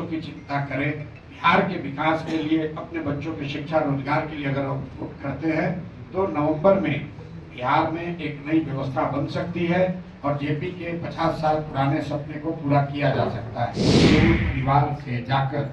बच्चों की चिंता करें, बिहार के विकास के लिए, अपने बच्चों के शिक्षा रोजगार के लिए अगर हम करते हैं तो नवंबर में बिहार में एक नई व्यवस्था बन सकती है और जेपी के 50 साल पुराने सपने को पूरा किया जा सकता है। परिवार से जाकर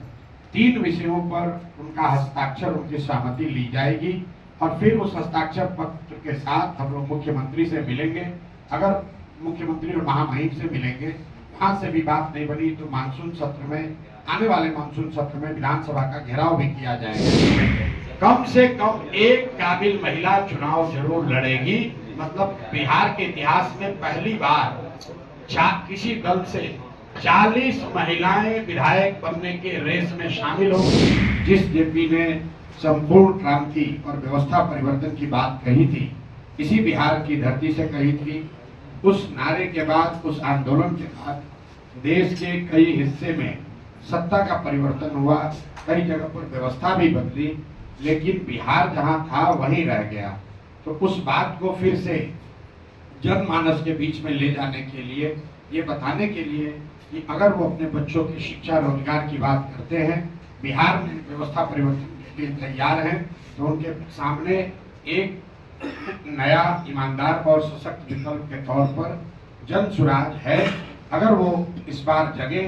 3 विषयों पर उनका हस्ताक्षर, उनकी सहमति ली जाएगी और फिर उस हस्ताक्षर पत्र के साथ हम लोग मुख्यमंत्री से मिलेंगे। अगर मुख्यमंत्री और महामहिम से मिलेंगे, वहां से भी बात नहीं बनी तो मानसून सत्र में, आने वाले मानसून सत्र में विधानसभा का घेराव भी किया जाएगा। कम से कम एक काबिल महिला चुनाव जरूर लड़ेगी। मतलब बिहार के इतिहास में पहली बार किसी दल से 40 महिलाएं विधायक बनने के रेस में शामिल हो। जिस जेपी ने संपूर्ण क्रांति और व्यवस्था परिवर्तन की बात कही थी, इसी बिहार की धरती से कही थी। उस नारे के बाद, उस आंदोलन के बाद देश के कई हिस्से में सत्ता का परिवर्तन हुआ, कई जगह पर व्यवस्था भी बदली, लेकिन बिहार जहां था वहीं रह गया। तो उस बात को फिर से जनमानस के बीच में ले जाने के लिए, ये बताने के लिए कि अगर वो अपने बच्चों की शिक्षा रोजगार की बात करते हैं, बिहार में व्यवस्था परिवर्तन के लिए तैयार हैं, तो उनके सामने एक नया, ईमानदार और सशक्त विकल्प के तौर पर जन सुराज है। अगर वो इस बार जगे,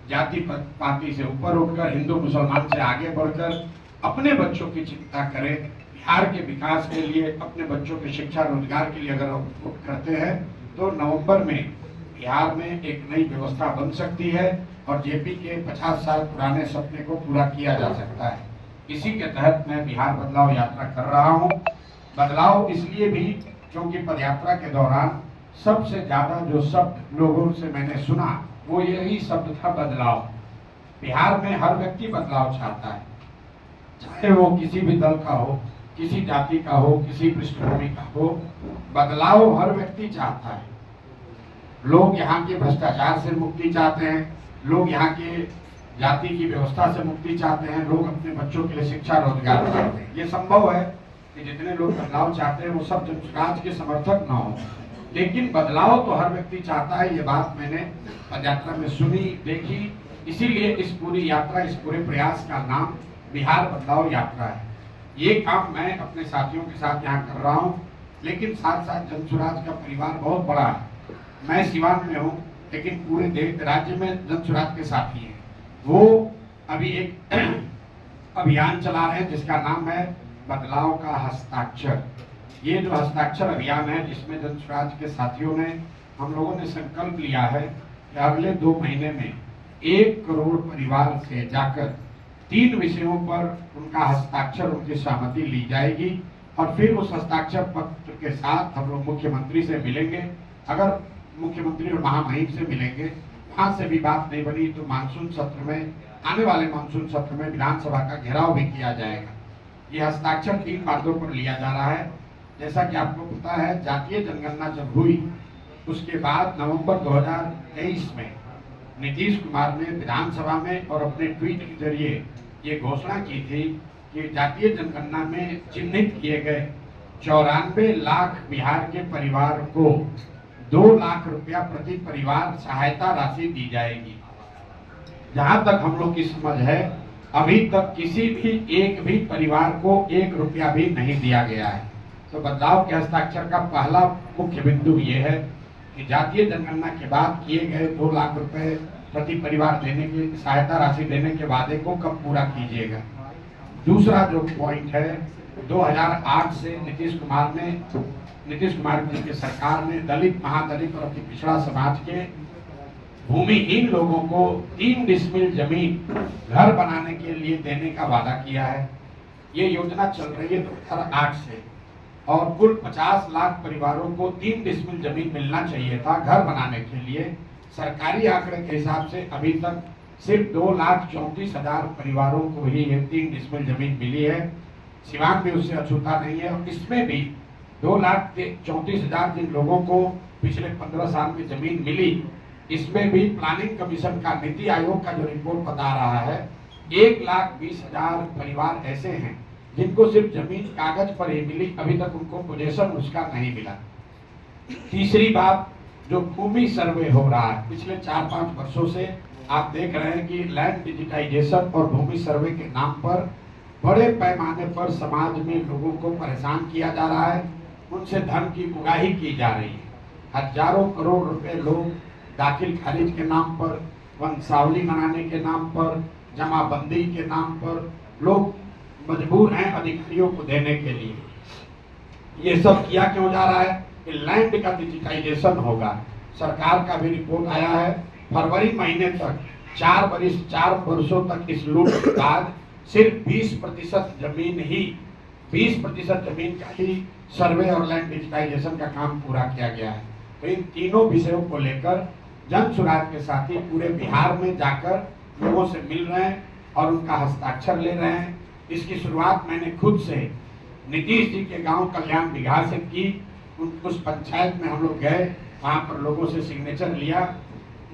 जाति पाति से ऊपर उठकर, हिंदू मुसलमान से आगे बढ़कर अपने बच्चों की चिंता करें, बिहार के विकास के लिए, अपने बच्चों के शिक्षा रोजगार के लिए अगर हम करते हैं तो नवंबर में बिहार में एक नई व्यवस्था बन सकती है और जेपी के 50 साल पुराने सपने को पूरा किया जा सकता है। इसी के तहत मैं बिहार बदलाव यात्रा कर रहा हूँ। बदलाव इसलिए भी क्योंकि पदयात्रा के दौरान सबसे ज्यादा जो शब्द लोगों से मैंने सुना वो यही शब्द था, बदलाव। बिहार में हर व्यक्ति बदलाव चाहता है, चाहे वो किसी भी दल का हो, किसी जाति का हो, किसी पृष्ठभूमि का हो। बदलाव हर व्यक्ति चाहता है। लोग यहाँ के भ्रष्टाचार से मुक्ति चाहते हैं, लोग यहाँ के जाति की व्यवस्था से मुक्ति चाहते हैं, लोग अपने बच्चों के लिए शिक्षा रोजगार चाहते हैं। ये संभव है कि जितने लोग बदलाव चाहते हैं वो सब जनसुराज के समर्थक ना हो, लेकिन बदलाव तो हर व्यक्ति चाहता है। ये बात मैंने पदयात्रा में सुनी, देखी। इसीलिए इस पूरी यात्रा, इस पूरे प्रयास का नाम बिहार बदलाव यात्रा है। ये काम मैं अपने साथियों के साथ यहाँ कर रहा हूँ, लेकिन साथ साथ जनसुराज का परिवार बहुत बड़ा है। मैं सिवान में हूँ, लेकिन पूरे देश राज्य में जनसुराज के साथी हैं। वो अभी एक अभियान चला रहे हैं जिसका नाम है बदलाव का हस्ताक्षर। ये जो हस्ताक्षर अभियान है, जिसमें जनसुराज के साथियों ने, हम लोगों ने संकल्प लिया है कि अगले 2 महीने में 1 करोड़ परिवार से जाकर 3 विषयों पर उनका हस्ताक्षर, उनकी सहमति ली जाएगी और फिर उस हस्ताक्षर पत्र के साथ हम लोग मुख्यमंत्री से मिलेंगे। अगर मुख्यमंत्री और महामहिम से मिलेंगे, वहां से भी बात नहीं बनी तो मानसून सत्र में, आने वाले मानसून सत्र में विधानसभा का घेराव भी किया जाएगा। ये हस्ताक्षर 3 बातों पर लिया जा रहा है। जैसा कि आपको पता है, जातीय जनगणना जब हुई उसके बाद नवंबर 2023 में नीतीश कुमार ने विधानसभा में और अपने ट्वीट के जरिए ये घोषणा की थी कि जातीय जनगणना में चिन्हित किए गए 94 लाख बिहार के परिवार को 2 लाख रुपया प्रति परिवार सहायता राशि दी जाएगी। जहां तक हम लोग की समझ है, अभी तक किसी भी एक भी परिवार को 1 रुपया भी नहीं दिया गया है। तो बदलाव के हस्ताक्षर का पहला मुख्य बिंदु ये है कि जातीय जनगणना के बाद किए गए 2 लाख रुपए प्रति परिवार देने की, सहायता राशि देने के वादे को कब पूरा कीजिएगा। दूसरा जो पॉइंट है, 2008 से नीतीश कुमार जी की सरकार ने दलित, महादलित और अति पिछड़ा समाज के भूमिहीन लोगों को 3 डिसमिल जमीन घर बनाने के लिए देने का वादा किया है। ये योजना चल रही है 2008 से और कुल 50 लाख परिवारों को 3 डिसमिल जमीन मिलना चाहिए था घर बनाने के लिए। सरकारी आंकड़े के हिसाब से अभी तक सिर्फ 2,34,000 परिवारों को ही ये 3 डिसमिल जमीन मिली है। सिवान भी उससे अछूता नहीं है और इसमें भी 2,34,000 जिन लोगों को पिछले 15 साल में जमीन मिली, इसमें भी प्लानिंग कमीशन का, नीति आयोग का जो रिपोर्ट बता रहा है, 1,20,000 परिवार ऐसे हैं जिनको सिर्फ जमीन कागज पर ही मिली, अभी तक उनको पोजेशन उसका नहीं मिला। तीसरी बात, जो भूमि सर्वे हो रहा है पिछले 4-5 वर्षों से, आप देख रहे हैं कि लैंड डिजिटाइजेशन और भूमि सर्वे के नाम पर बड़े पैमाने पर समाज में लोगों को परेशान किया जा रहा है, उनसे धन की उगाही की जा रही है। हजारों करोड़ रुपए लोग दाखिल खारिज के नाम पर, वंशावली बनाने के नाम पर, जमाबंदी के नाम पर लोग मजबूर हैं अधिकारियों को देने के लिए। ये सब किया क्यों जा रहा है कि लैंड का डिजिटाइजेशन होगा। सरकार का भी रिपोर्ट आया है, फरवरी महीने तक 4 वर्षों तक इस लूट के बाद सिर्फ 20% जमीन का ही सर्वे और लैंड डिजिटाइजेशन का काम पूरा किया गया है। तो इन तीनों विषयों को लेकर जन सुराज के साथी पूरे बिहार में जाकर लोगों से मिल रहे हैं और उनका हस्ताक्षर ले रहे हैं। इसकी शुरुआत मैंने खुद से नीतीश जी के गांव कल्याण बिघा से की। उस पंचायत में हम लोग गए, वहां पर लोगों से सिग्नेचर लिया।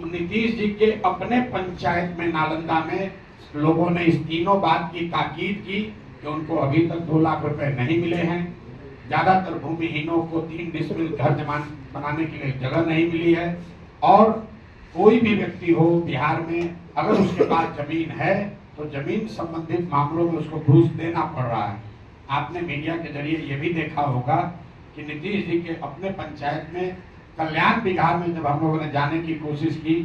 नीतीश जी के अपने पंचायत में नालंदा में लोगों ने इस तीनों बात की ताकीद की कि उनको अभी तक 2 लाख रुपए नहीं मिले हैं। ज्यादातर भूमिहीनों को 3 डिसमिल घर बनाने के लिए जगह नहीं मिली है। और कोई भी व्यक्ति हो बिहार में, अगर उसके पास जमीन है तो जमीन संबंधित मामलों में उसको घूस देना पड़ रहा है। आपने मीडिया के जरिए ये भी देखा होगा कि नीतीश जी के अपने पंचायत में कल्याण बिहार में जब हम लोगों ने जाने की कोशिश की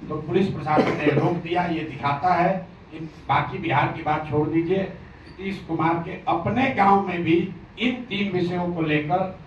तो पुलिस प्रशासन ने रोक दिया। ये दिखाता है कि बाकी बिहार की बात छोड़ दीजिए, नीतीश कुमार के अपने गांव में भी इन 3 विषयों को लेकर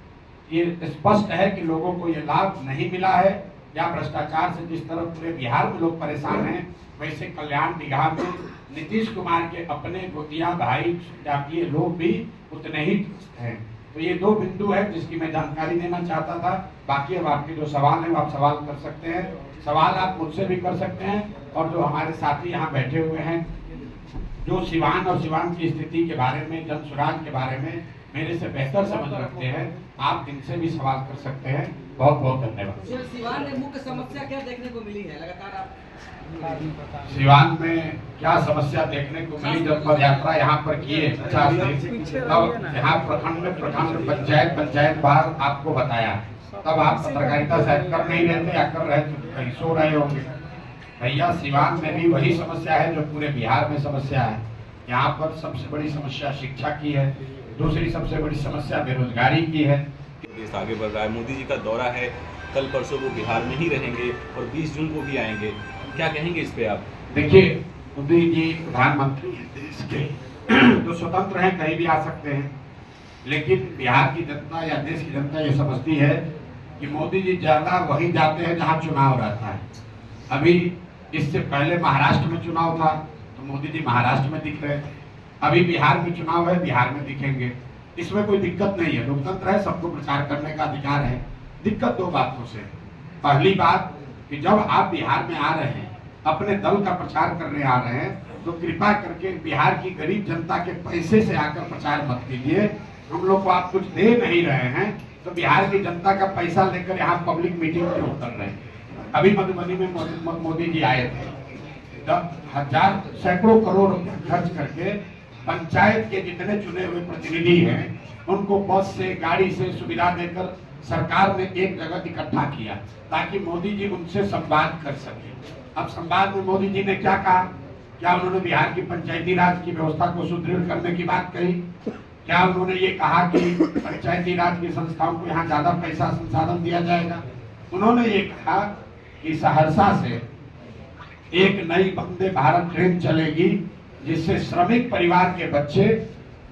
ये स्पष्ट है कि लोगों को ये लाभ नहीं मिला है। या भ्रष्टाचार से जिस तरह पूरे बिहार में लोग परेशान हैं, वैसे कल्याण बिहार में नीतीश कुमार के अपने गोतिया भाई जातीय लोग भी उतने ही त्रस्त हैं। तो ये 2 बिंदु है जिसकी मैं जानकारी देना चाहता था। बाकी अब आपके जो सवाल है वो आप सवाल कर सकते हैं। सवाल आप मुझसे भी कर सकते हैं और जो हमारे साथी यहाँ बैठे हुए हैं, जो सिवान और सिवान की स्थिति के बारे में, जन सुराज के बारे में मेरे से बेहतर समझ रखते हैं, आप इनसे भी सवाल कर सकते हैं। बहुत बहुत धन्यवाद। सिवान में मुख्य समस्या क्या देखने को मिली है? लगातार आप सिवान में क्या समस्या देखने को मिली? जब पद यात्रा यहाँ पर किए 50 दिन, तब यहाँ प्रखंड पंचायत बार आपको बताया, तब आप पत्रकारिता शायद कर नहीं रहे थे या कर रहे थे, कहीं सो रहे होंगे। भैया सिवान में भी वही समस्या है जो पूरे बिहार में समस्या है। यहाँ पर सबसे बड़ी समस्या शिक्षा की है, दूसरी सबसे बड़ी समस्या बेरोजगारी की है। देश आगे बढ़ रहा है, मोदी जी का दौरा है, कल परसों वो बिहार में ही रहेंगे और 20 जून को भी आएंगे, क्या कहेंगे इस पे आप? देखिए, मोदी जी प्रधानमंत्री हैं देश के, तो स्वतंत्र हैं, कहीं भी आ सकते हैं। लेकिन बिहार की जनता या देश की जनता ये समझती है कि मोदी जी ज्यादा वही जाते हैं जहाँ चुनाव रहता है। अभी इससे पहले महाराष्ट्र में चुनाव था तो मोदी जी महाराष्ट्र में दिख रहे थे, अभी बिहार में चुनाव है, बिहार में दिखेंगे। इसमें कोई दिक्कत नहीं है, लोकतंत्र है, सबको प्रचार करने का अधिकार है। दिक्कत 2 बातों से। पहली बात कि जब आप बिहार में आ रहे हैं, अपने दल का प्रचार करने आ रहे हैं, तो कृपा करके बिहार की गरीब जनता के पैसे से आकर प्रचार मत कीजिए। हम लोग को आप कुछ दे नहीं रहे हैं तो बिहार की जनता का पैसा लेकर यहाँ पब्लिक मीटिंग क्यों कर रहे हैं? अभी मधुबनी में मोदी जी आए थे, सैकड़ों करोड़ रुपए खर्च करके पंचायत के जितने चुने हुए प्रतिनिधि हैं उनको बस से, गाड़ी से सुविधा देकर सरकार ने एक जगह इकट्ठा किया ताकि मोदी जी उनसे संवाद कर सके। अब संवाद में मोदी जी ने क्या कहा? क्या उन्होंने बिहार की पंचायती राज की व्यवस्था को सुदृढ़ करने की बात कही? क्या उन्होंने ये कहा कि पंचायती राज की संस्थाओं को यहाँ ज्यादा पैसा संसाधन दिया जाएगा? उन्होंने ये कहा कि सहरसा से एक नई वंदे भारत ट्रेन चलेगी जिससे श्रमिक परिवार के बच्चे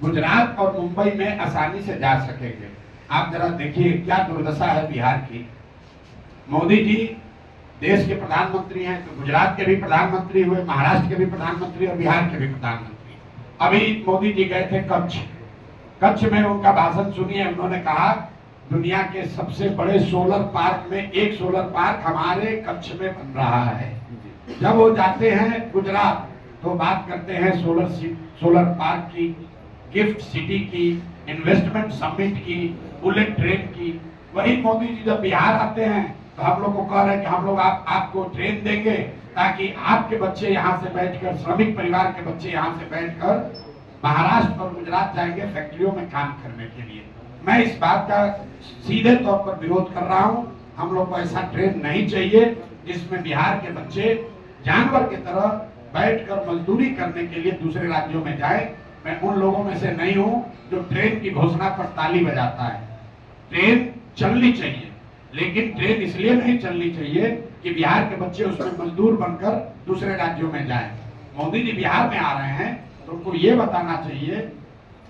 गुजरात और मुंबई में आसानी से जा सकेंगे। आप जरा देखिए क्या दुर्दशा है बिहार की। मोदी जी देश के प्रधानमंत्री हैं तो गुजरात के भी प्रधानमंत्री हुए, महाराष्ट्र के भी प्रधानमंत्री और बिहार के भी प्रधानमंत्री। अभी मोदी जी गए थे कच्छ में उनका भाषण सुनिए। उन्होंने कहा दुनिया के सबसे बड़े सोलर पार्क में एक सोलर पार्क हमारे कच्छ में बन रहा है। जब वो जाते हैं गुजरात तो बात करते हैं सोलर पार्क की, गिफ्ट सिटी की, इन्वेस्टमेंट समिट की, बुलेट ट्रेन की। वही मोदी जी जब बिहार आते हैं तो हम लोग को कह रहे हैं कि हम लोग आपको ट्रेन देंगे ताकि आपके बच्चे यहाँ से बैठकर, श्रमिक परिवार के बच्चे यहाँ से बैठकर महाराष्ट्र और गुजरात जाएंगे फैक्ट्रियों में काम करने के लिए। मैं इस बात का सीधे तौर पर विरोध कर रहा हूँ। हम लोग को ऐसा ट्रेन नहीं चाहिए जिसमें बिहार के बच्चे जानवर की तरह बैठकर मजदूरी करने के लिए दूसरे राज्यों में जाए। मैं उन लोगों में से नहीं हूं जो ट्रेन की घोषणा पर ताली बजाता है। ट्रेन चलनी चाहिए, लेकिन ट्रेन इसलिए नहीं चलनी चाहिए कि बिहार के बच्चे उसमें मजदूर बनकर दूसरे राज्यों में जाएं। मोदी जी बिहार में आ रहे हैं तो उनको ये बताना चाहिए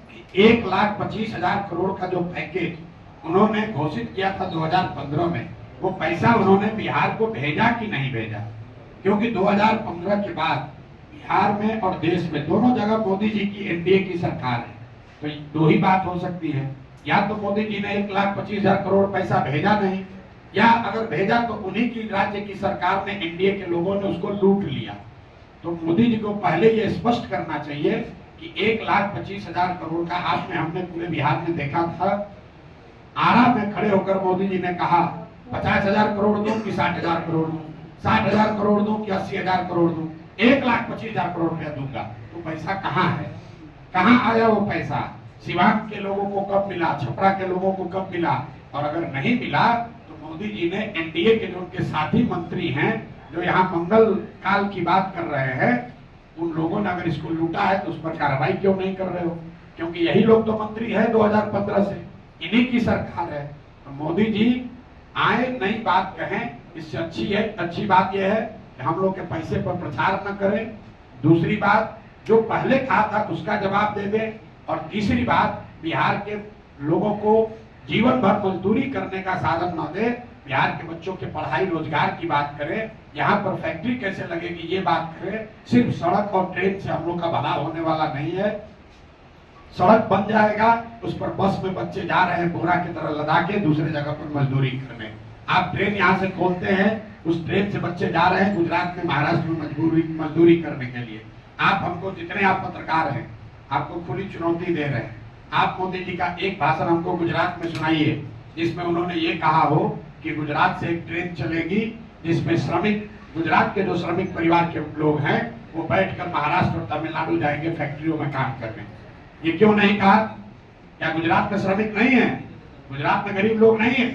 कि 1,25,000 करोड़ का जो पैकेज उन्होंने घोषित किया था 2015 में, वो पैसा उन्होंने बिहार को भेजा कि नहीं भेजा। क्योंकि 2015 के बाद बिहार में और देश में दोनों जगह मोदी जी की एनडीए की सरकार है। तो दो ही बात हो सकती है, या तो मोदी जी ने 1,25,000 करोड़ पैसा भेजा नहीं, या अगर भेजा तो उन्हीं की राज्य की सरकार ने, एनडीए के लोगों ने उसको लूट लिया। तो मोदी जी को पहले ये स्पष्ट करना चाहिए कि 1,25,000 करोड़ का आपने हमने पूरे बिहार में देखा था। आरा में खड़े होकर मोदी जी ने कहा 50,000 करोड़ दूं कि 60,000 करोड़ दूं, 60,000 करोड़ दूं कि 80,000 करोड़ दूं, 1,25,000 करोड़ रुपया दूंगा। तो पैसा कहाँ है, कहाँ आया वो पैसा? सिवान के लोगों को कब मिला, छपरा के लोगों को कब मिला? और अगर नहीं मिला तो मोदी जी ने एनडीए के जो उनके साथी मंत्री हैं, जो यहाँ मंगल काल की बात कर रहे हैं, उन लोगों ने अगर इसको लूटा है तो उस पर कार्रवाई क्यों नहीं कर रहे हो? क्योंकि यही लोग तो मंत्री है 2015 से, इन्हीं की सरकार है। तो मोदी जी आए, नई बात कहें, इससे अच्छी बात यह है कि हम लोग के पैसे पर प्रचार न करें। दूसरी बात, जो पहले कहा था उसका जवाब दे दें। और तीसरी बात, बिहार के लोगों को जीवन भर मजदूरी करने का साधन न दे, बिहार के बच्चों के पढ़ाई रोजगार की बात करें, यहाँ पर फैक्ट्री कैसे लगेगी ये बात करें। सिर्फ सड़क और ट्रेन से हम लोग का भला होने वाला नहीं है। सड़क बन जाएगा, उस पर बस में बच्चे जा रहे हैं बोरा की तरह लदा के दूसरे जगह पर मजदूरी करने। आप ट्रेन यहाँ से खोलते हैं, उस ट्रेन से बच्चे जा रहे हैं गुजरात में, महाराष्ट्र में मजदूरी करने के लिए। आप हमको, जितने आप पत्रकार हैं, आपको खुली चुनौती दे रहे हैं। आप मोदी जी का एक भाषण हमको गुजरात में सुनाइए जिसमें उन्होंने ये कहा हो कि गुजरात से एक ट्रेन चलेगी जिसमें श्रमिक, गुजरात के जो श्रमिक परिवार के लोग हैं वो बैठकर महाराष्ट्र और तमिलनाडु जाएंगे फैक्ट्रियों में काम करने। ये क्यों नहीं कहा? क्या गुजरात में श्रमिक नहीं है? गुजरात में गरीब लोग नहीं है?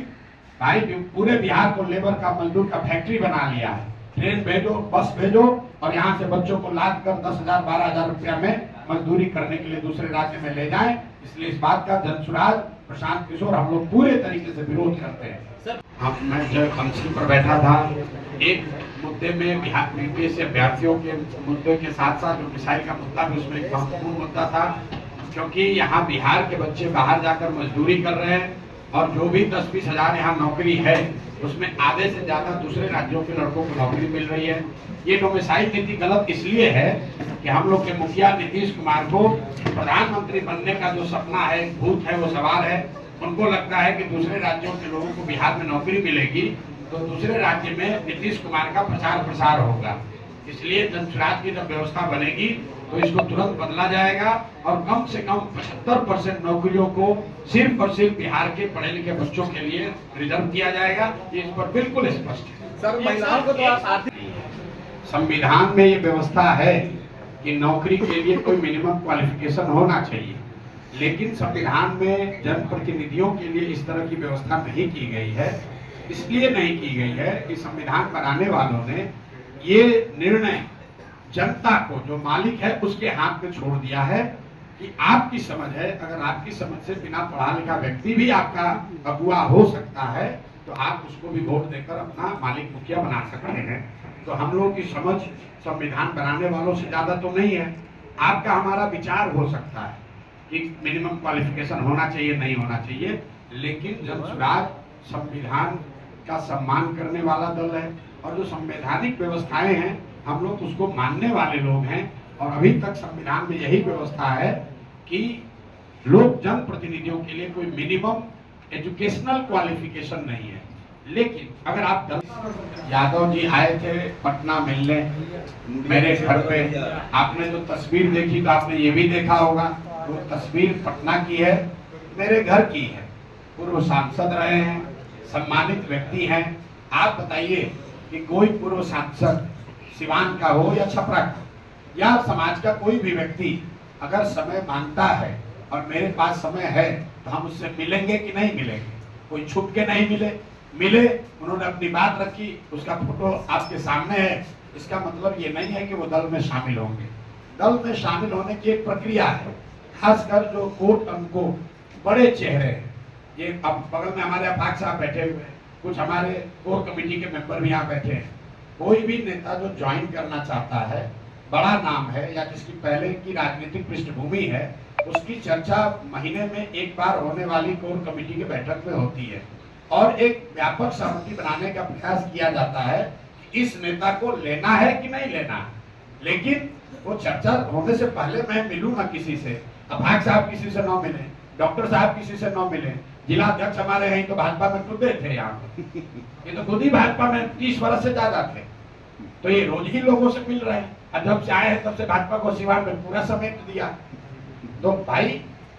भाई पूरे बिहार को लेबर का, मजदूर का फैक्ट्री बना लिया है। ट्रेन भेजो, बस भेजो और यहाँ से बच्चों को लाद कर 10,000 12,000 रुपया में मजदूरी करने के लिए दूसरे राज्य में ले जाएं। इसलिए इस बात का जनसुराज प्रशांत किशोर हम लोग पूरे तरीके से विरोध करते हैं। मैं जब पंक्ति पर बैठा था, एक मुद्दे में बिहार बीपीएससी अभ्यर्थियों के मुद्दे के साथ साथ जो मिसाइल का मुद्दा भी उसमें एक महत्वपूर्ण मुद्दा था। क्योंकि यहाँ बिहार के बच्चे बाहर जाकर मजदूरी कर रहे हैं और जो भी 10-20 हजार यहाँ नौकरी है उसमें आधे से ज्यादा दूसरे राज्यों के लड़कों को नौकरी मिल रही है। ये डोमिसाइल नीति गलत इसलिए है कि हम लोग के मुखिया नीतीश कुमार को प्रधानमंत्री बनने का जो सपना है, भूत है, वो सवार है। उनको लगता है कि दूसरे राज्यों के लोगों को बिहार में नौकरी मिलेगी तो दूसरे राज्य में नीतीश कुमार का प्रचार प्रसार होगा। इसलिए जनसुराज की जब व्यवस्था बनेगी तो इसको तुरंत बदला जाएगा और कम से कम 75% नौकरियों को सिर्फ और सिर्फ बिहार के पढ़े लिखे बच्चों के लिए रिजर्व किया जाएगा। ये इस पर बिल्कुल स्पष्ट है। सर, महिलाओं को तो आर्थिक संविधान में ये व्यवस्था है कि नौकरी के लिए कोई मिनिमम क्वालिफिकेशन होना चाहिए, लेकिन संविधान में जनप्रतिनिधियों के लिए इस तरह की व्यवस्था नहीं की गई है। इसलिए नहीं की गई है कि संविधान बनाने वालों ने ये निर्णय जनता को, जो मालिक है, उसके हाथ में छोड़ दिया है कि आपकी समझ है, अगर आपकी समझ से बिना पढ़ा लिखा व्यक्ति भी आपका अगुआ हो सकता है तो आप उसको भी वोट देकर अपना मालिक मुखिया बना सकते हैं। तो हम लोग की समझ संविधान बनाने वालों से ज्यादा तो नहीं है। आपका हमारा विचार हो सकता है कि मिनिमम क्वालिफिकेशन होना चाहिए, नहीं होना चाहिए, लेकिन जनसुराज संविधान का सम्मान करने वाला दल है और जो संवैधानिक व्यवस्थाएं हैं हम लोग उसको मानने वाले लोग हैं। और अभी तक संविधान में यही व्यवस्था है कि लोग जनप्रतिनिधियों के लिए कोई मिनिमम एजुकेशनल क्वालिफिकेशन नहीं है। लेकिन अगर आप यादव जी आए थे पटना मिलने मेरे घर पे, आपने जो तस्वीर देखी तो आपने ये भी देखा होगा, वो तस्वीर पटना की है, मेरे घर की है। पूर्व सांसद रहे हैं, सम्मानित व्यक्ति हैं। आप बताइए कि कोई पूर्व सांसद सिवान का हो या छपरा का या समाज का कोई भी व्यक्ति अगर समय मांगता है और मेरे पास समय है तो हम उससे मिलेंगे कि नहीं मिलेंगे? कोई छुप के नहीं मिले, उन्होंने अपनी बात रखी, उसका फोटो आपके सामने है। इसका मतलब ये नहीं है कि वो दल में शामिल होंगे। दल में शामिल होने की एक प्रक्रिया है, खासकर जो कोट अनकोट बड़े चेहरे हैं। ये अब बगल में हमारे अफाक साहब बैठे हुए हैं, कुछ हमारे कोर कमेटी के मेंबर भी यहाँ बैठे हैं। कोई भी नेता जो ज्वाइन करना चाहता है, बड़ा नाम है या जिसकी पहले की राजनीतिक पृष्ठभूमि है, उसकी चर्चा महीने में एक बार होने वाली कोर कमेटी की बैठक में होती है और एक व्यापक सहमति बनाने का प्रयास किया जाता है कि इस नेता को लेना है कि नहीं लेना है। लेकिन वो चर्चा होने से पहले मैं मिलूं ना किसी से, अफाक साहब किसी से न मिले, डॉक्टर साहब किसी से न मिले, जिला अध्यक्ष हमारे हैं तो भाजपा में खुद थे यहाँ पर, ये तो खुद ही भाजपा में 30 वर्ष से ज्यादा थे, तो ये रोज ही लोगों से मिल रहे हैं। और जब से आए हैं तब से भाजपा को सिवान में पूरा समेट दिया। तो भाई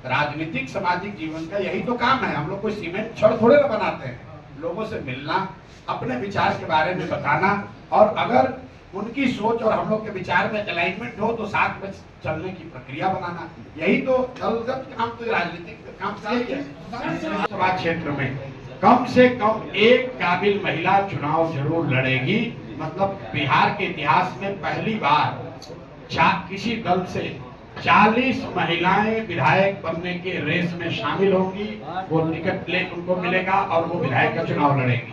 राजनीतिक सामाजिक जीवन का यही तो काम है। हम लोग कोई सीमेंट छड़ थोड़े ना बनाते हैं, लोगों से मिलना, अपने विचार के बारे में बताना, और अगर उनकी सोच और हम लोग के विचार में अलाइनमेंट हो तो साथ में चलने की प्रक्रिया बनाना, यही तो दलगत काम, तो राजनीतिक काम सही है। विधानसभा क्षेत्र में कम से कम एक काबिल महिला चुनाव जरूर लड़ेगी। मतलब बिहार के इतिहास में पहली बार किसी दल से 40 महिलाएं विधायक बनने के रेस में शामिल होंगी। वो टिकट ले उनको मिलेगा और वो विधायक का चुनाव लड़ेंगी।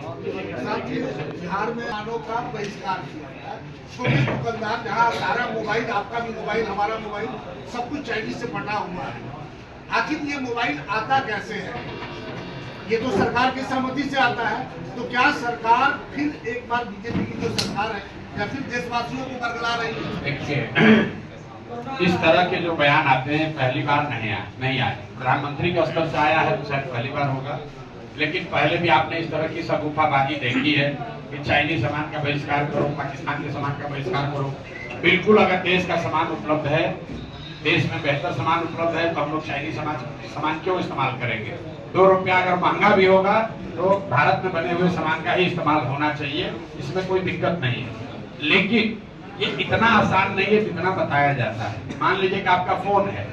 बिहार में मानव का बहिष्कार किया गया। छोटे दुकानदार जहाँ सारा मोबाइल, आपका भी मोबाइल, हमारा मोबाइल, सब कुछ चाइनीज से बना हुआ है। आखिर ये मोबाइल आता कैसे है? ये तो सरकार की सहमति से आता है। तो क्या सरकार फिर एक बार बीजेपी की जो सरकार है या फिर देशवासियों को बरगला रही है? देखिए, इस तरह के जो बयान आते हैं पहली बार नहीं आए। प्रधानमंत्री के स्तर से आया है तो शायद पहली बार होगा, लेकिन पहले भी आपने इस तरह की सगुफाबाजी देखी है कि चाइनीज सामान का बहिष्कार करो, पाकिस्तान के सामान का बहिष्कार करो। बिल्कुल, अगर देश का सामान उपलब्ध है, देश में बेहतर सामान उपलब्ध है, तो हम लोग चाइनीज सामान क्यों इस्तेमाल करेंगे? 2 रुपया अगर महंगा भी होगा तो भारत में बने हुए सामान का ही इस्तेमाल होना चाहिए, इसमें कोई दिक्कत नहीं है। लेकिन ये इतना आसान नहीं है जितना बताया जाता है। मान लीजिए कि आपका फोन है,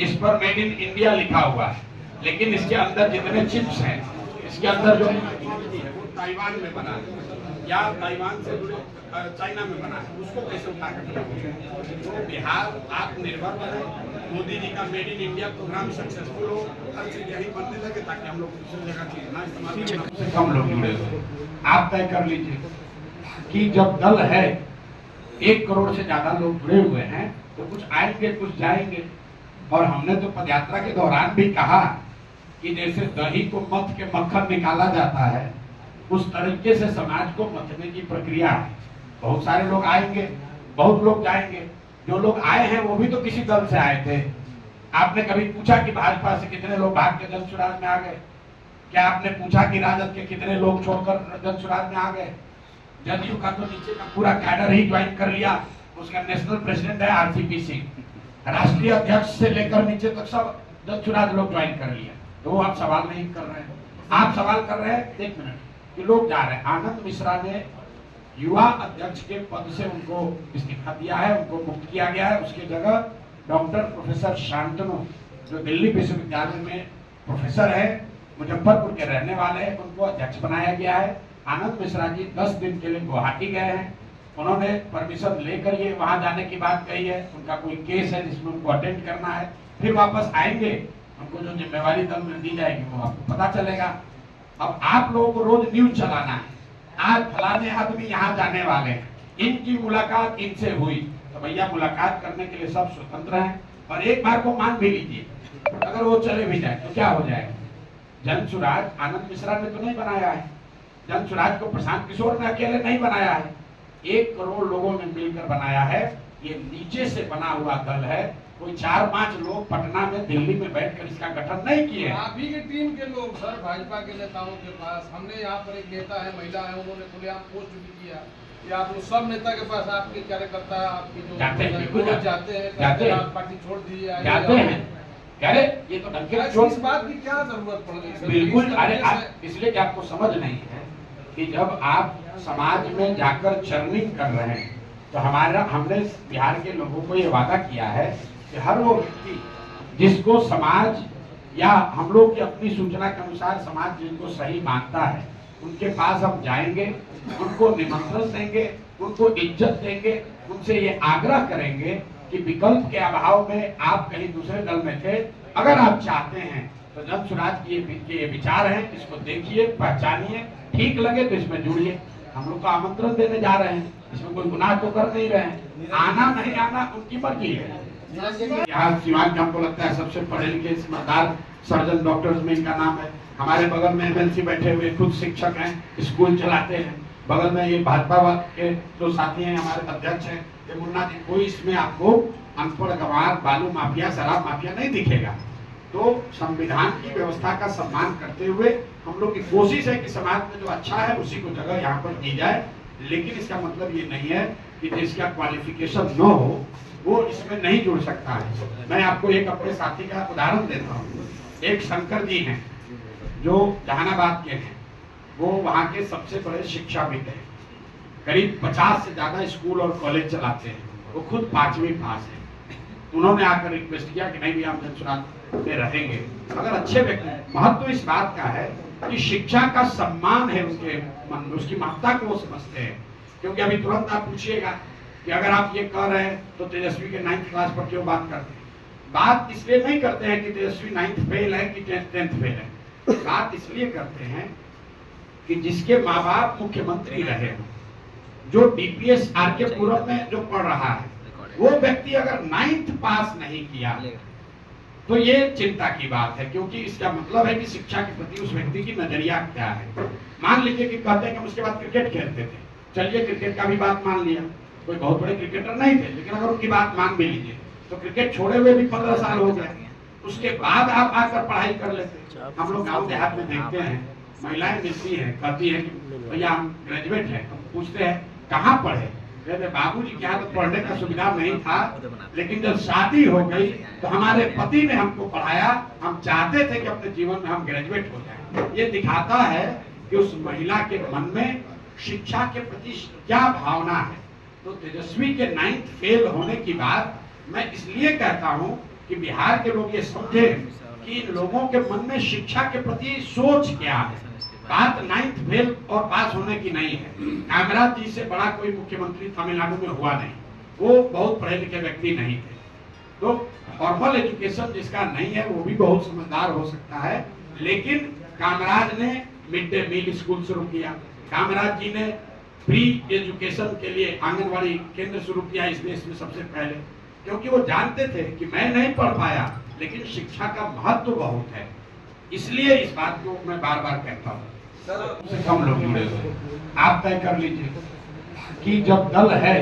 इस पर मेड इन इंडिया लिखा हुआ है, लेकिन इसके अंदर जितने चिप्स हैं, इसके अंदर जो टेक्नोलॉजी है वो ताइवान में बना है या ताइवान से जुड़े चाइना में बना है, उसको कैसे उठा कर? तो बिहार आत्मनिर्भर बने, मोदी जी का made in India programme successful हो, हर चीज यही बनने लगे ताकि हम लोग दूसरी जगह चीज ना इस्तेमाल करें। से कम लोग जुड़े हुए, आप तय कर लीजिए कि जब दल है 1 करोड़ से ज्यादा लोग जुड़े हुए हैं तो कुछ आएंगे कुछ जाएंगे। और हमने तो पदयात्रा के दौरान भी कहा कि जैसे दही को मथ के मक्खन निकाला जाता है, उस तरीके से समाज को मथने की प्रक्रिया है। बहुत सारे लोग आएंगे, बहुत लोग जाएंगे। जो लोग आए हैं वो भी तो किसी दल से आए थे। आपने कभी पूछा कि भाजपा से कितने लोग भाग के जनसुराज में आ गए? क्या आपने पूछा कि राजद के कितने लोग छोड़कर जनसुराज में आ गए? जदयू का तो नीचे का पूरा कैडर ही ज्वाइन कर लिया। उसका नेशनल प्रेसिडेंट है आरसीपी सिंह, राष्ट्रीय अध्यक्ष से लेकर नीचे तक सब जनसुराज लोग ज्वाइन कर लिया। तो वो आप सवाल नहीं कर रहे हैं, आप सवाल कर रहे हैं 1 मिनट कि लोग जा रहे हैं। आनंद मिश्रा ने युवा अध्यक्ष के पद से उनको इस्तीफा दिया है, उनको मुक्त किया गया है। उसकी जगह डॉक्टर प्रोफेसर शांतनु, जो दिल्ली विश्वविद्यालय में प्रोफेसर है, मुजफ्फरपुर के रहने वाले हैं, उनको अध्यक्ष बनाया गया है। आनंद मिश्रा जी 10 दिन के लिए गुवाहाटी गए हैं। उन्होंने परमिशन लेकर ये वहां जाने की बात कही है। उनका कोई केस है जिसमें उनको अटेंड करना है, फिर वापस आएंगे। उनको जो जिम्मेवारी दल में दी जाएगी वो आपको पता चलेगा। अब आप लोगों को रोज न्यूज चलाना है, आज फलाने आदमी यहाँ जाने वाले हैं, इनकी मुलाकात इनसे हुई, तो भैया मुलाकात करने के लिए सब स्वतंत्र हैं। और एक बार को मान भी लीजिए, अगर वो चले भी जाए तो क्या हो जाएगा? जनसुराज आनंद मिश्रा ने तो नहीं बनाया है, जनसुराज को प्रशांत किशोर ने अकेले नहीं बनाया है, 1 करोड़ लोगों ने मिलकर बनाया है। ये नीचे से बना हुआ दल है, कोई 4-5 लोग पटना में, दिल्ली में बैठकर इसका गठन नहीं किए। आप ही के टीम के लोग सर, भाजपा के नेताओं के पास, हमने यहाँ पर एक नेता है, महिला है, उन्होंने खुलेआम पोस्ट भी किया कि आप लोग सब नेता के पास, आपके कार्यकर्ता, आपकी जो जाते हैं, बिल्कुल जाते हैं, पार्टी छोड़ दीजिए, जाते हैं। अरे ये तो इस बात की क्या जरूरत पड़ गई? बिल्कुल, अरे इसलिए कि आपको समझ नहीं है कि जब आप समाज में जाकर चर्निंग कर रहे हैं तो हमने बिहार के लोगों को ये वादा किया है कि हर वो व्यक्ति जिसको समाज या हम लोग की अपनी सूचना के अनुसार समाज जिनको सही मानता है, उनके पास हम जाएंगे, उनको निमंत्रण देंगे, उनको इज्जत देंगे, उनसे ये आग्रह करेंगे कि विकल्प के अभाव में आप कहीं दूसरे दल में थे, अगर आप चाहते हैं तो जन स्वराज के ये विचार हैं, इसको देखिए, पहचानिए, ठीक लगे तो इसमें जुड़िए। हम लोग को आमंत्रण देने जा रहे हैं, इसमें कोई गुनाह तो कर नहीं रहे हैं। आना नहीं आना उनकी मर्जी है। यहाँ सिवान में हमको लगता है सबसे पढ़े लिखे समझदार सर्जन डॉक्टर्स में इनका नाम है। हमारे बगल में एमएलसी बैठे हुए खुद शिक्षक हैं, स्कूल चलाते हैं। बगल में ये भाजपा के जो साथी हैं, हमारे अध्यक्ष हैं, ये मुन्ना जी। कोई इसमें आपको अनपढ़ गंवार, बालू माफिया, शराब माफिया नहीं दिखेगा। तो संविधान की व्यवस्था का सम्मान करते हुए हम लोग की कोशिश है कि समाज में जो अच्छा है उसी को जगह यहाँ पर दी जाए। लेकिन इसका मतलब ये नहीं है कि जिसका क्वालिफिकेशन न हो वो इसमें नहीं जुड़ सकता है। मैं आपको एक अपने साथी का उदाहरण देता हूँ। एक शंकर जी हैं जो जहानाबाद के हैं, वो वहाँ के सबसे बड़े शिक्षाविद हैं, करीब 50 से ज्यादा स्कूल और कॉलेज चलाते हैं। वो खुद 5वीं पास है। उन्होंने आकर रिक्वेस्ट किया कि नहीं भी हम जनसुराज में रहेंगे। अगर अच्छे व्यक्ति, महत्व इस बात का है कि शिक्षा का सम्मान है उनके मन में, उसकी महत्ता को वो समझते हैं। क्योंकि अभी तुरंत आप पूछिएगा कि अगर आप ये कह रहे हैं तो तेजस्वी के 9th क्लास पर क्यों बात करते हैं? बात इसलिए नहीं करते हैं कि तेजस्वी 9th फेल है कि 10th फेल है। बात इसलिए करते हैं कि जिसके माँ बाप मुख्यमंत्री रहे हो, जो डीपीएस आरके पूरब में जो पढ़ रहा है, वो व्यक्ति अगर 9th पास नहीं किया तो ये चिंता की बात है। क्योंकि इसका मतलब है कि शिक्षा के प्रति उस व्यक्ति की नजरिया क्या है। मान लीजिए कि कहते हैं कि हम उसके बाद क्रिकेट खेलते थे, चलिए क्रिकेट का भी बात मान लिया, कोई बहुत बड़े क्रिकेटर नहीं थे, लेकिन अगर उनकी बात मान भी लीजिए तो क्रिकेट छोड़े हुए भी 15 साल हो गए, उसके बाद आप आकर पढ़ाई कर लेते। हम लोग गाँव देहात में देखते हैं, महिलाएं मिलती हैं, कहती है कि भैया हम ग्रेजुएट हैं। हम पूछते हैं कहाँ पढ़े? कहते बाबूजी के यहाँ तो पढ़ने का सुविधा नहीं था, लेकिन जब शादी हो गई तो हमारे पति ने हमको पढ़ाया, हम चाहते थे कि अपने जीवन में हम ग्रेजुएट हो जाएं। ये दिखाता है कि उस महिला के मन में शिक्षा के प्रति क्या भावना है। तो तेजस्वी के 9th फेल होने की बात मैं इसलिए कहता हूँ कि बिहार के लोग ये समझे कि इन लोगों के मन में शिक्षा के प्रति सोच क्या है। बात 9th फेल और पास होने की नहीं है। कामराज जी से बड़ा कोई मुख्यमंत्री तमिलनाडु में हुआ नहीं, वो बहुत पढ़े लिखे व्यक्ति नहीं थे। तो फॉर्मल एजुकेशन जिसका नहीं है वो भी बहुत समझदार हो सकता है। लेकिन कामराज ने मिड डे मील स्कूल शुरू किया, कामराज जी ने फ्री एजुकेशन के लिए आंगनवाड़ी केंद्र शुरू किया इस देश में सबसे पहले, क्योंकि वो जानते थे कि मैं नहीं पढ़ पाया लेकिन शिक्षा का महत्व बहुत है। इसलिए इस बात को मैं बार बार कहता हूँ। से कम लोग जुड़े हुए, आप तय कर लीजिए कि जब दल है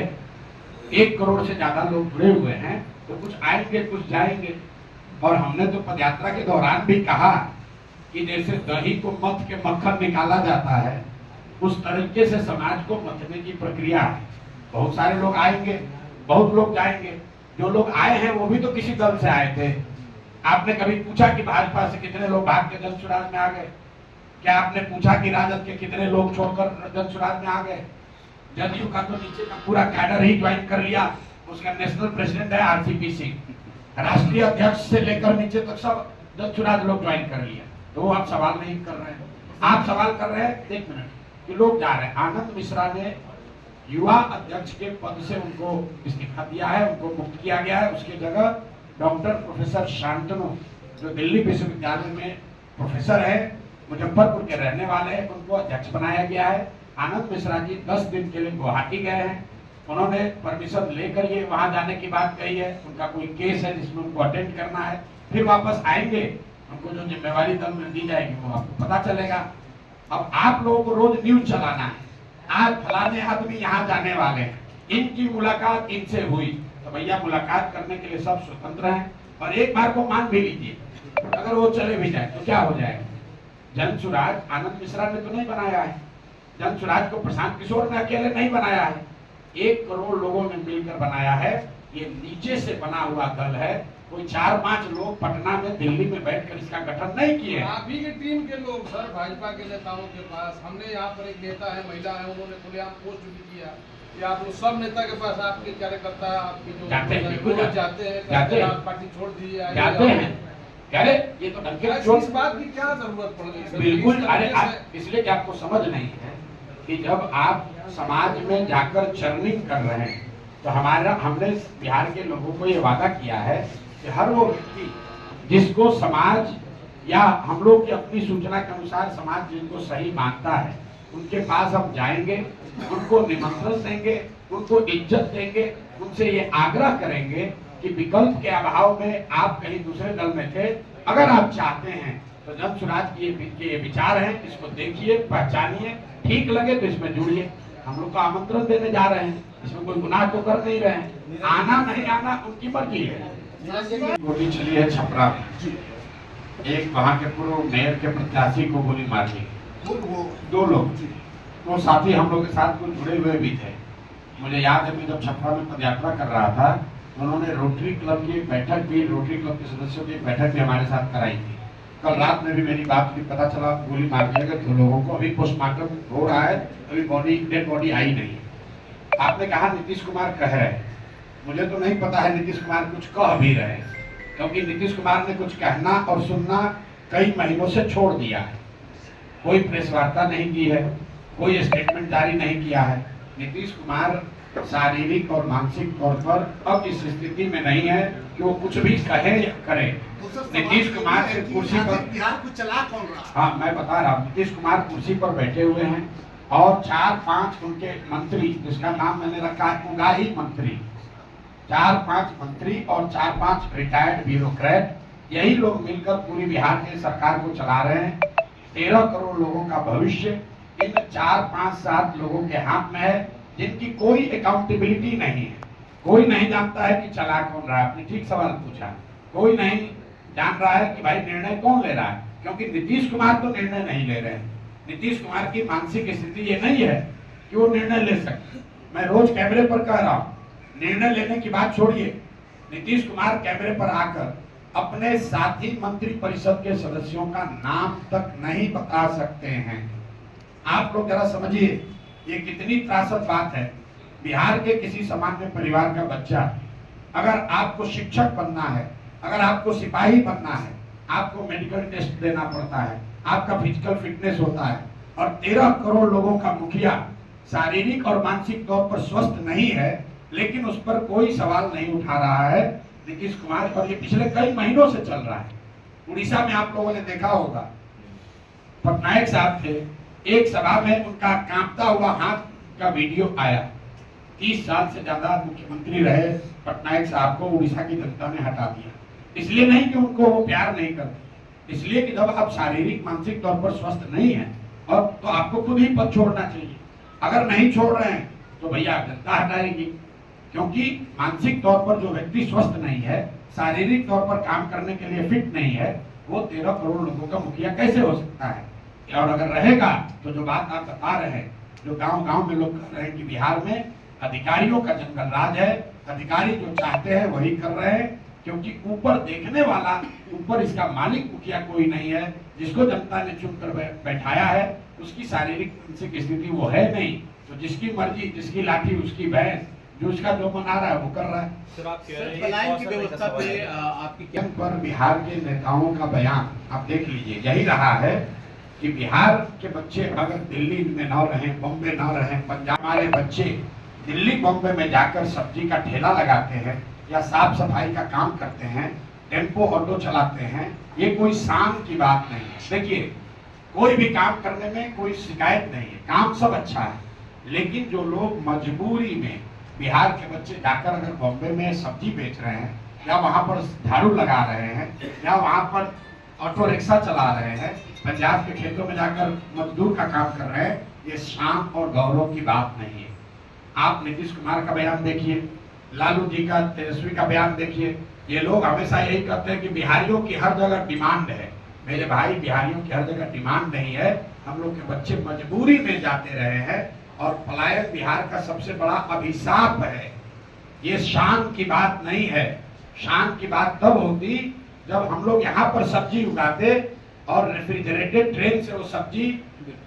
1 करोड़ से ज्यादा लोग जुड़े हुए हैं तो कुछ आएंगे कुछ जाएंगे। और हमने तो पदयात्रा के दौरान भी कहा कि जैसे दही को मथ के मक्खन निकाला जाता है, उस तरीके से समाज को मथने की प्रक्रिया है। बहुत सारे लोग आएंगे, बहुत लोग जाएंगे। जो लोग आए हैं वो भी तो किसी दल से आए थे। आपने कभी पूछा कि भाजपा से कितने लोग भाग के जनसुराज में आ गए? क्या आपने पूछा कि राजद के कितने लोग छोड़कर जनसुराज में आ गए? जदयू का तो नीचे का पूरा कैडर ही ज्वाइन कर लिया। उसका नेशनल प्रेसिडेंट है आरसीपी सिंह, राष्ट्रीय अध्यक्ष से लेकर नीचे तक सब जनसुराज लोग ज्वाइन कर लिया। तो आप सवाल नहीं कर रहे हैं, आप सवाल कर रहे हैं 1 मिनट कि लोग जा रहे हैं। आनंद मिश्रा ने युवा अध्यक्ष के पद से उनको इस्तीफा दिया है, उनको मुक्त किया गया है। उसकी जगह डॉक्टर प्रोफेसर शांतनु जो दिल्ली विश्वविद्यालय में प्रोफेसर है, मुजफ्फरपुर के रहने वाले हैं, उनको अध्यक्ष बनाया गया है। आनंद मिश्रा जी 10 दिन के लिए गुवाहाटी गए हैं। उन्होंने परमिशन लेकर ये वहां जाने की बात कही है। उनका कोई केस है जिसमें उनको अटेंड करना है, फिर वापस आएंगे। उनको जो जिम्मेवारी दल में दी जाएगी वो आपको पता चलेगा। अब आप लोगों को रोज न्यूज चलाना है, आज फलाने आदमी यहाँ जाने वाले हैं, इनकी मुलाकात इनसे हुई। तो भैया मुलाकात करने के लिए सब स्वतंत्र हैं। और एक बार को मान भी लीजिए, अगर वो चले भी जाए तो क्या हो जाएगा? जनसुराज आनंद मिश्रा ने तो नहीं बनाया है, जनसुराज को प्रशांत किशोर ने अकेले नहीं बनाया है, 1 करोड़ लोगों ने मिलकर बनाया है। ये नीचे से बना हुआ दल है। कोई 4-5 लोग पटना में, दिल्ली में बैठकर इसका गठन नहीं किए। आप ही की टीम के लोग सर, भाजपा के नेताओं के पास, हमने यहाँ पर एक नेता है, महिला है, उन्होंने खुलेआम पोस्ट भी किया कि आप लोग सब नेता के पास आपके कार्यकर्ता आपकी जो जाते हैं, बिल्कुल जाते हैं, आप पार्टी छोड़ दीजिए, जाते हैं। अरे ये तो इस बात की क्या जरूरत पड़ गई? बिल्कुल। अरे इसलिए कि आपको समझ नहीं है कि जब आप समाज में जाकर चर्निंग कर रहे हैं तो हमने बिहार के लोगों को ये वादा किया है कि हर वो व्यक्ति जिसको समाज या हम लोग की अपनी सूचना के अनुसार समाज जिनको सही मानता है उनके पास हम जाएंगे, उनको निमंत्रण देंगे, उनको इज्जत देंगे, उनसे ये आग्रह करेंगे कि विकल्प के अभाव में आप कहीं दूसरे दल में थे, अगर आप चाहते हैं तो जन स्वराज के ये विचार हैं, इसको देखिए, पहचानिए, ठीक लगे तो इसमें जुड़िए। हम लोग को आमंत्रण देने जा रहे हैं, इसमें कोई गुनाह तो कर नहीं रहे हैं। आना नहीं आना उनकी मर्जी है। गोली चली है छपरा में, एक वहाँ के पूर्व मेयर के प्रत्याशी को गोली मार दी, दो लोग, वो साथी हम लोग के साथ कुछ जुड़े हुए भी थे। मुझे याद है मैं जब छपरा में पदयात्रा कर रहा था, उन्होंने रोटरी क्लब की बैठक भी, रोटरी क्लब के सदस्यों की बैठक भी हमारे साथ कराई थी। कल रात में भी मेरी बात हुई, पता चला गोली मार दिया गया 2 लोगों को। अभी पोस्टमार्टम हो रहा है, अभी डेड बॉडी आई नहीं। आपने कहा नीतीश कुमार कह रहे हैं, मुझे तो नहीं पता है नीतीश कुमार कुछ कह भी रहे हैं, क्योंकि नीतीश कुमार ने कुछ कहना और सुनना कई महीनों से छोड़ दिया है। कोई प्रेस वार्ता नहीं की है, कोई स्टेटमेंट जारी नहीं किया है। नीतीश कुमार शारीरिक और मानसिक तौर पर अब इस स्थिति में नहीं है कि वो कुछ भी कहे या करे। नीतीश कुमार से कुर्सी पर बिहार को चला कौन रहा? हाँ, मैं बता रहा हूँ, नीतीश कुमार कुर्सी पर बैठे हुए हैं और 4-5 उनके मंत्री, जिसका नाम मैंने रखा है उगाही मंत्री, 4-5 मंत्री और 4-5 रिटायर्ड ब्यूरोक्रेट, यही लोग मिलकर पूरी बिहार के सरकार को चला रहे हैं। 13 करोड़ लोगों का भविष्य इन 4-5-7 लोगों के हाथ में है, जिनकी कोई अकाउंटेबिलिटी नहीं है। कोई नहीं जानता है कि चला कौन रहा है। आपने ठीक सवाल पूछा, कोई नहीं जान रहा है कि भाई निर्णय कौन ले रहा है, क्योंकि नीतीश कुमार तो निर्णय नहीं ले रहे हैं। नीतीश कुमार की मानसिक स्थिति ये नहीं है कि वो निर्णय ले सकते। मैं रोज कैमरे पर कह रहा हूँ, निर्णय लेने की बात छोड़िए, नीतीश कुमार कैमरे पर आकर अपने साथी मंत्री परिषद के सदस्यों का नाम तक नहीं बता सकते हैं। आप लोग जरा समझिए, ये कितनी त्रासद बात है। बिहार के किसी सामान्य परिवार का बच्चा, अगर आपको शिक्षक बनना है, अगर आपको सिपाही बनना है, आपको मेडिकल टेस्ट देना पड़ता है, आपका फिजिकल फिटनेस होता है, और 13 करोड़ लोगों का मुखिया शारीरिक और मानसिक तौर पर स्वस्थ नहीं है, लेकिन उस पर कोई सवाल नहीं उठा रहा है नीतीश कुमार पर। ये पिछले कई महीनों से चल रहा है। उड़ीसा में आप लोगों ने देखा होगा, पटनायक साहब थे, एक सभा में उनका कांपता हुआ हाथ का वीडियो आया। 30 साल से ज्यादा मुख्यमंत्री रहे पटनायक साहब को उड़ीसा की जनता ने हटा दिया। इसलिए नहीं कि उनको वो प्यार नहीं करते, इसलिए कि जब आप शारीरिक मानसिक तौर पर स्वस्थ नहीं है और तो आपको खुद ही पद छोड़ना चाहिए। अगर नहीं छोड़ रहे हैं तो भैया जनता हटाएगी, क्योंकि मानसिक तौर पर जो व्यक्ति स्वस्थ नहीं है, शारीरिक तौर पर काम करने के लिए फिट नहीं है, वो 13 करोड़ लोगों का मुखिया कैसे हो सकता है। और अगर रहेगा तो जो बात आप बता रहे हैं, जो गांव-गांव में लोग कह रहे हैं कि बिहार में अधिकारियों का जंगल राज है, अधिकारी जो चाहते हैं वही कर रहे हैं, क्योंकि ऊपर देखने वाला, ऊपर इसका मालिक मुखिया कोई नहीं है, जिसको जनता ने चुनकर बैठाया है, उसकी शारीरिक मानसिक स्थिति वो है नहीं, तो जिसकी मर्जी, जिसकी लाठी उसकी भैंस, जो उसका जो मना रहा है वो कर रहा है। सर, आप कह रहे हैं पलायन की व्यवस्था पे आपकी क्या पर बिहार के नेताओं का बयान आप देख लीजिए, यही रहा है कि बिहार के बच्चे अगर दिल्ली में न रहें, बॉम्बे न रहें, पंजाब, हमारे बच्चे दिल्ली बॉम्बे में जाकर सब्जी का ठेला लगाते हैं या साफ सफाई का काम करते हैं, टेम्पो ऑटो चलाते हैं, ये कोई शान की बात नहीं है। देखिए, कोई भी काम करने में कोई शिकायत नहीं है, काम सब अच्छा है, लेकिन जो लोग मजबूरी में, बिहार के बच्चे जाकर अगर बॉम्बे में सब्जी बेच रहे हैं या वहाँ पर झाड़ू लगा रहे हैं या वहाँ पर ऑटो रिक्शा चला रहे हैं, पंजाब के खेतों में जाकर मजदूर का काम कर रहे हैं, ये शान और गौरव की बात नहीं है। आप नीतीश कुमार का बयान देखिए, लालू जी का, तेजस्वी का बयान देखिए, ये लोग हमेशा यही कहते हैं कि बिहारियों की हर जगह डिमांड है। मेरे भाई, बिहारियों की हर जगह डिमांड नहीं है, हम लोग के बच्चे मजबूरी में जाते रहे हैं, और पलायन बिहार का सबसे बड़ा अभिशाप है। ये शान की बात नहीं है। शान की बात तब होती जब हम लोग यहाँ पर सब्जी उगाते और रेफ्रिजरेटेड ट्रेन से वो सब्जी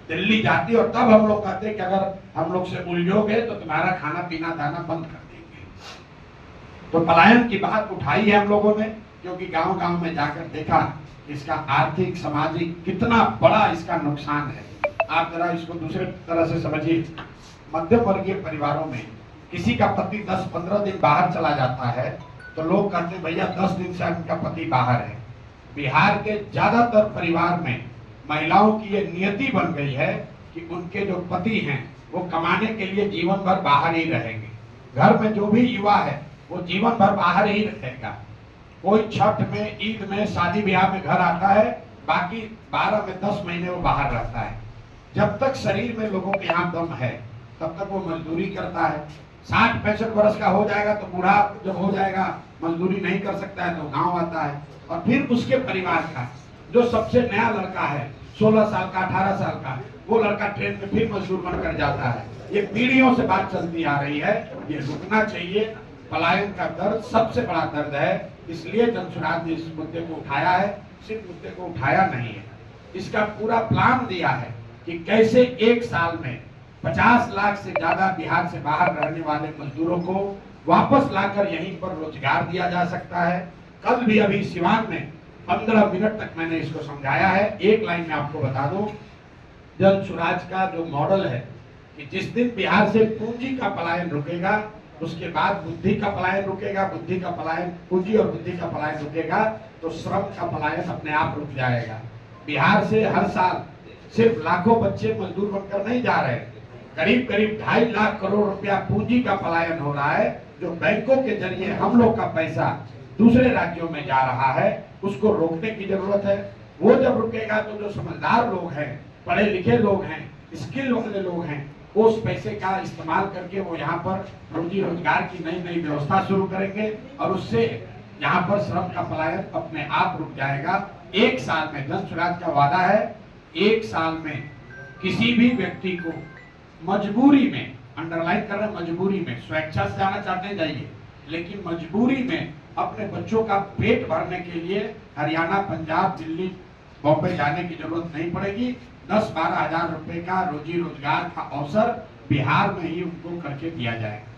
दिल्ली जाती, और तब हम लोग कहते कि अगर हम लोग से उलझोगे तो तुम्हारा खाना पीना दाना बंद कर देंगे। तो पलायन की बात उठाई है हम लोगों ने, क्योंकि गांव-गांव में जाकर देखा इसका आर्थिक, सामाजिक कितना बड़ा इसका नुकसान है। आप जरा इसको दूसरे तरह से समझिए। मध्यम वर्गीय परिवारों में किसी का पति 10-15 दिन बाहर चला जाता है तो लोग कहते हैं भैया 10 दिन से उनका पति बाहर है। बिहार के ज्यादातर परिवार में महिलाओं की ये नियति बन गई है कि उनके जो पति हैं वो कमाने के लिए जीवन भर बाहर ही रहेंगे। घर में जो भी युवा है वो जीवन भर बाहर ही रहेगा। कोई छठ में, ईद में, शादी ब्याह में घर आता है, बाकी 12 में 10 महीने वो बाहर रहता है। जब तक शरीर में लोगों के यहाँ दम है तब तक वो मजदूरी करता है। 60-65 वर्ष का हो जाएगा तो बूढ़ा जब हो जाएगा मजदूरी नहीं कर सकता है तो गांव आता है। और फिर उसके परिवार का जो सबसे नया लड़का है 16 साल का, 18 साल का, वो लड़का ट्रेन में फिर मजदूर बनकर जाता है। ये पीढ़ियों से बात चलती आ रही है, ये रुकना चाहिए। पलायन का दर्द सबसे बड़ा दर्द है, इसलिए जनसुराज ने इस मुद्दे को उठाया है। सिर्फ मुद्दे को उठाया नहीं है, इसका पूरा प्लान दिया है कि कैसे एक साल में 50 लाख से ज्यादा बिहार से बाहर रहने वाले मजदूरों को वापस लाकर यहीं पर रोजगार दिया जा सकता है। कल भी अभी सिवान में 15 मिनट तक मैंने इसको समझाया है। एक लाइन में आपको बता दूं, जनसुराज का जो मॉडल है कि जिस दिन बिहार से पूंजी का पलायन रुकेगा उसके बाद बुद्धि का पलायन रुकेगा, बुद्धि का पलायन, पूंजी और बुद्धि का पलायन रुकेगा तो श्रम का पलायन अपने आप रुक जाएगा। बिहार से हर साल सिर्फ लाखों बच्चे मजदूर बनकर नहीं जा रहे, करीब करीब 2.5 लाख करोड़ रुपया पूंजी का पलायन हो रहा है, जो बैंकों के जरिए हम लोग का पैसा दूसरे राज्यों में जा रहा है। उसको रोकने की जरूरत है। वो जब रुकेगा तो जो समझदार लोग हैं, पढ़े लिखे लोग हैं, स्किल वाले लोग हैं, वो उस पैसे का इस्तेमाल करके वो यहाँ पर रोजी रोजगार की नई नई व्यवस्था शुरू करेंगे और उससे यहाँ पर श्रम का पलायन अपने आप रुक जाएगा। एक साल में, जनसुराज का वादा है, एक साल में किसी भी व्यक्ति को मजबूरी में, अंडरलाइन कर रहे हैं मजबूरी में, स्वेच्छा से जाना चाहते हैं जाइए, लेकिन मजबूरी में अपने बच्चों का पेट भरने के लिए हरियाणा, पंजाब, दिल्ली, बॉम्बे जाने की जरूरत नहीं पड़ेगी। 10-12 हजार रुपए का रोजी रोजगार का अवसर बिहार में ही उनको करके दिया जाएगा।